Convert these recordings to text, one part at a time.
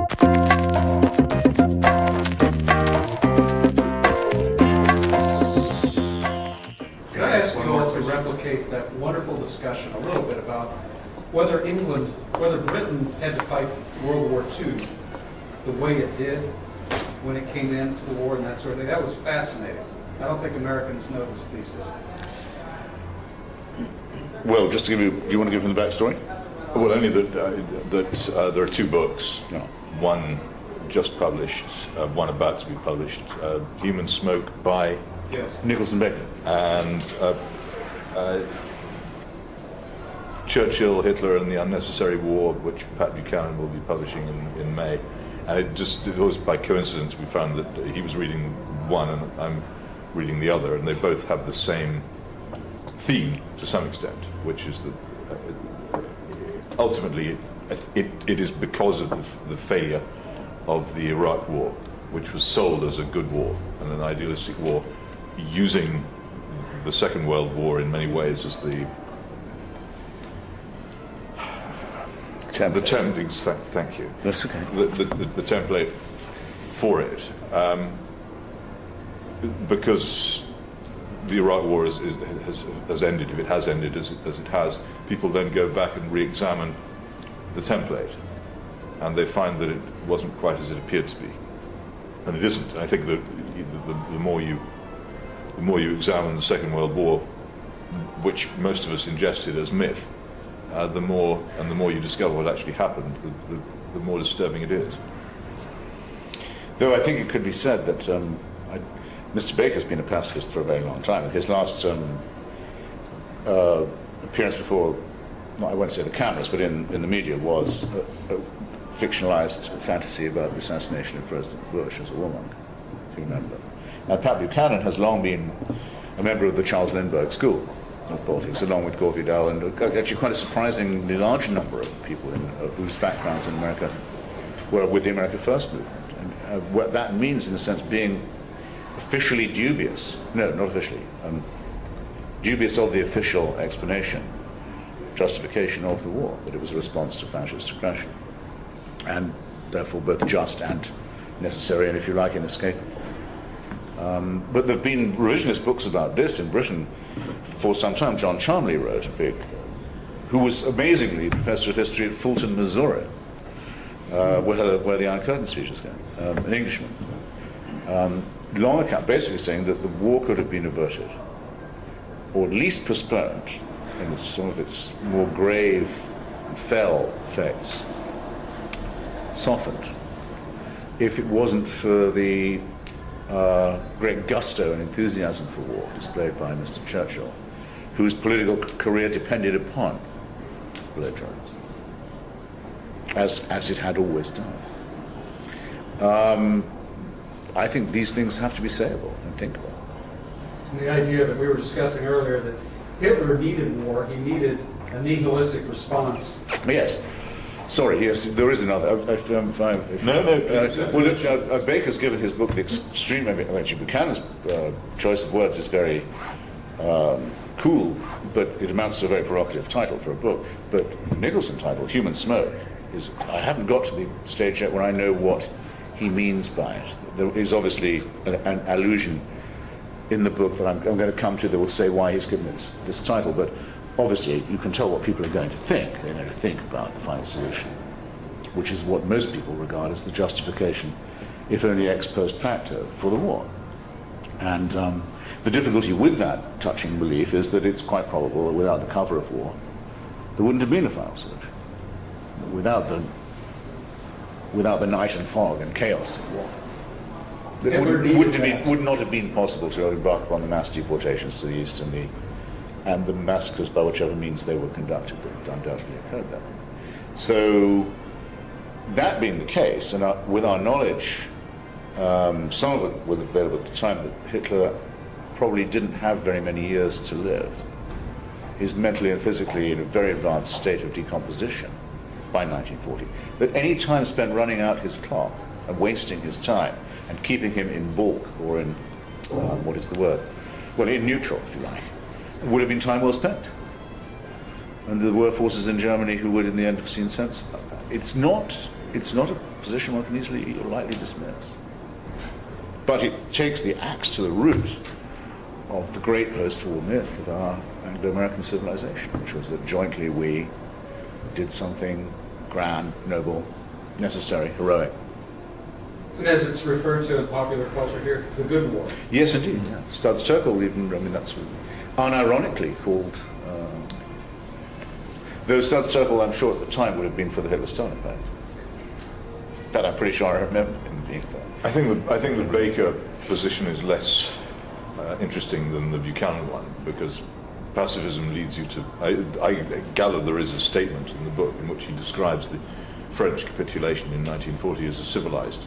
Can I ask you all to replicate that wonderful discussion a little bit about whether Britain had to fight World War II the way it did when it came into the war and that sort of thing? That was fascinating. I don't think Americans know this thesis. Well, just to give you, do you want to give him the backstory? Well, only that there are two books. No. One just published, one about to be published, Human Smoke by Nicholson Baker. And Churchill, Hitler and the Unnecessary War, which Pat Buchanan will be publishing in May. And it was by coincidence we found that he was reading one and I'm reading the other, and they both have the same theme to some extent, which is that ultimately it is because of the failure of the Iraq War, which was sold as a good war and an idealistic war, using the Second World War in many ways as the template. Thank you. That's okay. The template for it, because the Iraq War has ended. If it has ended as it has, people then go back and re-examine the template, and they find that it wasn't quite as it appeared to be, and it isn't. I think that the more you examine the Second World War, which most of us ingested as myth, the more you discover what actually happened, the more disturbing it is. Though I think it could be said that Mr. Baker's been a pacifist for a very long time. His last appearance before, I won't say the cameras, but in the media, was a fictionalized fantasy about the assassination of President Bush as a woman, if you remember. Now, Pat Buchanan has long been a member of the Charles Lindbergh School of Politics, along with Gore Vidal, and actually quite a surprisingly large number of people whose backgrounds in America were with the America First movement. And what that means, in a sense, being officially dubious, no, not officially, dubious of the official explanation, justification of the war, that it was a response to fascist aggression, and therefore both just and necessary, and if you like, inescapable. But there have been revisionist books about this in Britain for some time. John Charmley wrote a big, who was amazingly professor of history at Fulton, Missouri, where the Iron Curtain speech is going, an Englishman. Long account, basically saying that the war could have been averted, or at least postponed, in some of its more grave, fell effects, softened, if it wasn't for the great gusto and enthusiasm for war displayed by Mr. Churchill, whose political career depended upon belligerence, as it had always done. I think these things have to be sayable and thinkable. And the idea that we were discussing earlier, that Hitler needed war, he needed a nihilistic response. Yes. Sorry, yes, there is another. Baker's given his book the extreme, actually Buchanan's choice of words is very cool, but it amounts to a very provocative title for a book. But the Nicholson title, Human Smoke, is, I haven't got to the stage yet where I know what he means by it. There is obviously an allusion in the book that I'm going to come to that will say why he's given it this title, but obviously you can tell what people are going to think. They're going to think about the final solution, which is what most people regard as the justification, if only ex post facto, for the war. And the difficulty with that touching belief is that it's quite probable that without the cover of war, there wouldn't have been a final solution. Without the night and fog and chaos of war, it would not have been possible to embark upon the mass deportations to the east and the massacres by whichever means they were conducted that undoubtedly occurred there. So, that being the case, and with our knowledge, some of it was available at the time, that Hitler probably didn't have very many years to live. He's mentally and physically in a very advanced state of decomposition by 1940. That any time spent running out his clock and wasting his time and keeping him in balk, or in, what is the word? Well, in neutral, if you like, would have been time well spent. And there were forces in Germany who would in the end have seen sense about that. It's not a position one can easily or lightly dismiss. But it takes the axe to the root of the great post-war myth of our Anglo-American civilization, which was that jointly we did something grand, noble, necessary, heroic. And as it's referred to in popular culture here, the good war. Yes, indeed. Yeah. Studs Terkel even, I mean, that's unironically called, though Studs Terkel, I'm sure at the time, would have been for the Hitler-Stalin Pact. That I'm pretty sure I remember him being for. I think the Baker position is less interesting than the Buchanan one, because pacifism leads you to... I gather there is a statement in the book in which he describes the French capitulation in 1940 as a civilized.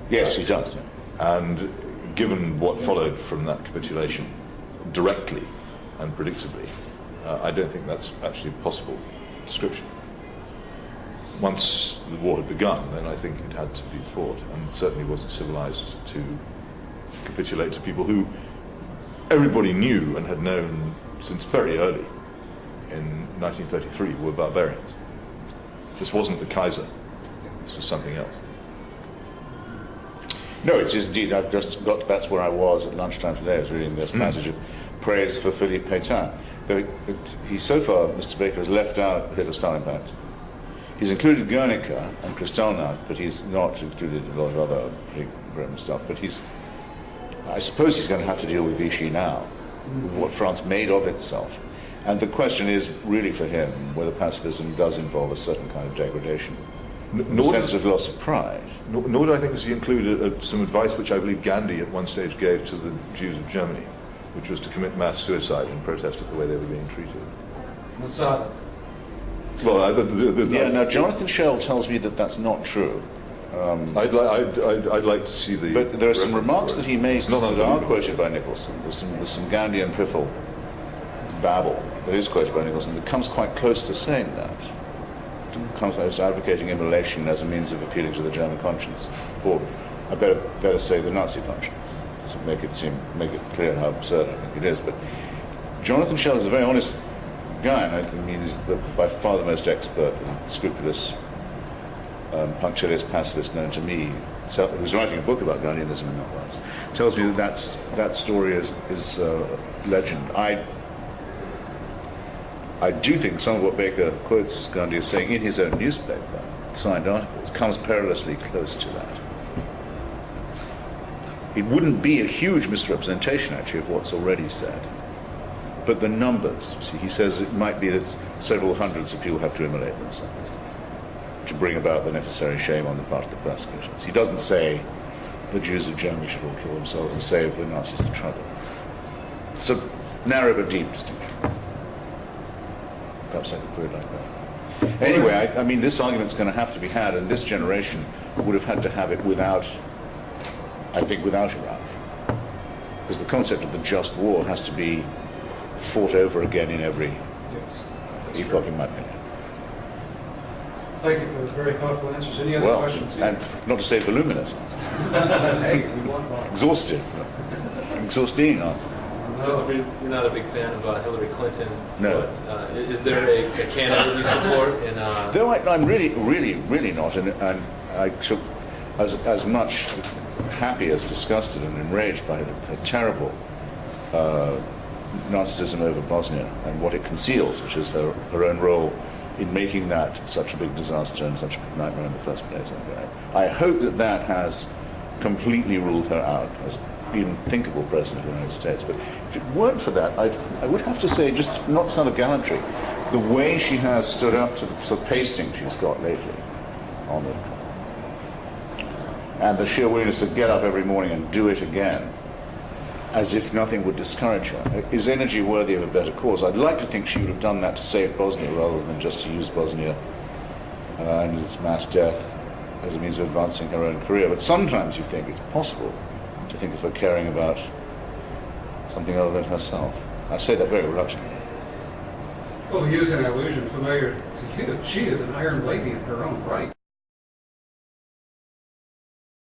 Yes, he does. Yeah. And given what followed from that capitulation directly and predictably, I don't think that's actually a possible description. Once the war had begun, then I think it had to be fought, and certainly wasn't civilized to capitulate to people who everybody knew and had known since very early in 1933 were barbarians. This wasn't the Kaiser, this was something else. No, it is indeed. I've just got, that's where I was at lunchtime today. I was reading this passage of praise for Philippe Pétain. He, so far, Mr. Baker has left out the Hitler-Stalin Pact. He's included Guernica and Kristallnacht, but he's not included a lot of other pretty grim stuff. But I suppose he's going to have to deal with Vichy now, with what France made of itself. And the question is really for him whether pacifism does involve a certain kind of degradation, a sense of loss of pride. Nor do I think does he include some advice which I believe Gandhi at one stage gave to the Jews of Germany, which was to commit mass suicide in protest at the way they were being treated. Masada. Well, now Jonathan Schell tells me that that's not true. I'd like to see the... But there are some remarks that he makes that are quoted by Nicholson. There's some Gandhian piffle babble that is quoted by Nicholson that comes quite close to saying that. It comes close to advocating immolation as a means of appealing to the German conscience. Or, I better say, the Nazi conscience, to make it clear how absurd I think it is. But Jonathan Schell is a very honest guy, and I mean he's by far the most expert and scrupulous punctilious pacifist known to me. So, who's writing a book about Gandhianism in that was, tells me that story is legend. I do think some of what Baker quotes Gandhi as saying in his own newspaper, signed articles, comes perilously close to that. It wouldn't be a huge misrepresentation, actually, of what's already said. But the numbers, see, he says it might be that several hundreds of people have to immolate themselves to bring about the necessary shame on the part of the persecutors. He doesn't say the Jews of Germany should all kill themselves and save the Nazis the trouble. It's a narrow but deep distinction. Perhaps I could put it like that. Anyway, I mean, this argument's going to have to be had, and this generation would have had to have it without Iraq. Because the concept of the just war has to be fought over again in every epoch, in my opinion. Thank you for those very thoughtful answers. Any other questions? And not to say voluminous. Hey, we want more. Exhausting answer. You're not a big fan of Hillary Clinton. No. But, is there a candidate you support? No, I'm really not. And I took as much happy as disgusted and enraged by the terrible narcissism over Bosnia and what it conceals, which is her own role in making that such a big disaster and such a big nightmare in the first place. I hope that has completely ruled her out as even thinkable president of the United States. But if it weren't for that, I would have to say, just not some of gallantry, the way she has stood up to the sort of pasting she's got lately on it, and the sheer willingness to get up every morning and do it again, as if nothing would discourage her, is energy worthy of a better cause. I'd like to think she would have done that to save Bosnia rather than just to use Bosnia and its mass death as a means of advancing her own career. But sometimes you think it's possible to think of her caring about something other than herself. I say that very reluctantly. Well, to use an allusion familiar to you, she is an iron lady in her own right.